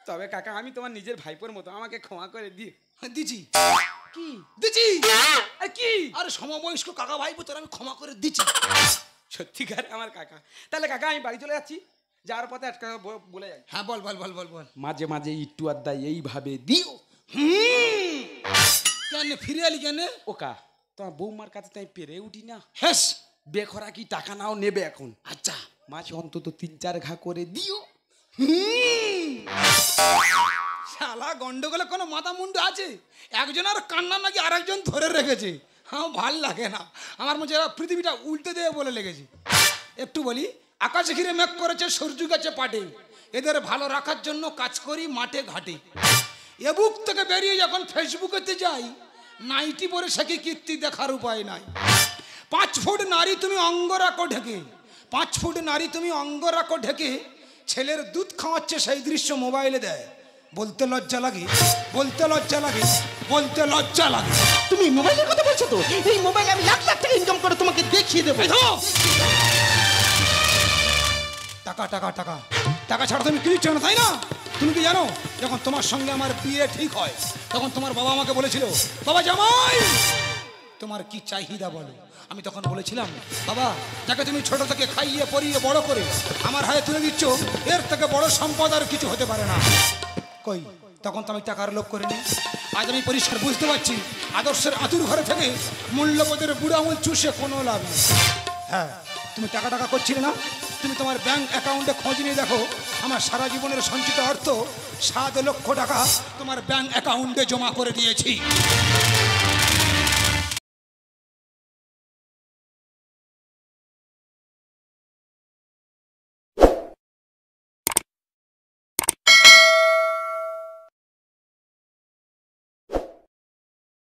Speaker 3: তবে কাকা আমি তোমার নিজের ভাইপোর মতো, আমাকে ক্ষমা করে দিয়ে।
Speaker 6: দিছি
Speaker 3: কি
Speaker 6: দিছি
Speaker 3: আর কি?
Speaker 6: আরে সমবয়স্ক কাকা ভাইপো তোর আমি ক্ষমা করে দিচ্ছি।
Speaker 3: সত্যিকার আমার কাকা। তাহলে কাকা আমি বাড়ি চলে যাচ্ছি, যাওয়ার পথে একটা বলে যাই।
Speaker 6: হ্যাঁ বল বল বল বল বল।
Speaker 3: মাঝে মাঝে একটু আড্ডা এইভাবে দিও।
Speaker 6: কেন ফিরে এলি কেন?
Speaker 3: ওকা তোমার বৌমার কাছে তাই পেরে উঠি না।
Speaker 6: হেস,
Speaker 3: বেখরা কি টাকা নাও নেবে এখন?
Speaker 6: আচ্ছা
Speaker 3: মাছ অন্তত 3-4 ঘা করে দিও।
Speaker 6: শালা গন্ডগোলে কোনো মাথা মুন্ডু আছে? একজনের কান্না নাকি আরেকজন ধরে রেখেছে। হ্যাঁ ভাল লাগে না আমার মধ্যে, এরা পৃথিবীটা উল্টে দেবে বলে লেগেছে। একটু বলি, আকাশে ঘিরে মেঘ করেছে, সূর্য গেছে পাটে, এদের ভালো রাখার জন্য কাজ করি মাঠে ঘাটে। এ বুক থেকে বেরিয়ে যখন ফেসবুকেতে যাই, নাইটি পরে সে কি কীর্তি দেখার উপায় নাই। 5 ফুট নারী তুমি অঙ্গ রাখো ঢেকে, 5 ফুট নারী তুমি অঙ্গ রাখো ঢেকে, ছেলের দুধ খাওয়াচ্ছে সেই দৃশ্য মোবাইলে দেয়। বলতে লজ্জা লাগে, বলতে লজ্জা লাগে, বলতে লজ্জা লাগে।
Speaker 1: তুমি মোবাইলের কথা বলছো তো? এই মোবাইল আমি লাখ লাখ টাকা ইনকাম করে তোমাকে দেখিয়ে দেবো।
Speaker 6: টাকা টাকা টাকা টাকা ছাড়া তুমি কিছু চাও না, তাই না? তুমি কি জানো, যখন তোমার সঙ্গে আমার বিয়ে ঠিক হয়, তখন তোমার বাবা আমাকে বলেছিল, বাবা জামাই তোমার কি চাহিদা বলো। আমি তখন বলেছিলাম, বাবা যাকে তুমি ছোট থেকে খাইয়ে পরিয়ে বড় করে আমার হাতে তুলে দিচ্ছ, এর থেকে বড় সম্পদ আর কিছু হতে পারে না। কই তখন তো আমি টাকার লোভ করিনি। আজ আমি পরিষ্কার বুঝতে পারছি, আদর্শের আতুর ঘরে থেকে মূল্যবোধের বুড়ো আঙুল চুষে কোনো লাভ নেই। হ্যাঁ, তুমি টাকা টাকা করছিলে না? তুমি তোমার ব্যাংক অ্যাকাউন্টে খোঁজ নিয়ে দেখো, আমার সারা জীবনের সঞ্চিত অর্থ 7 লক্ষ টাকা তোমার ব্যাংক অ্যাকাউন্টে জমা করে দিয়েছি।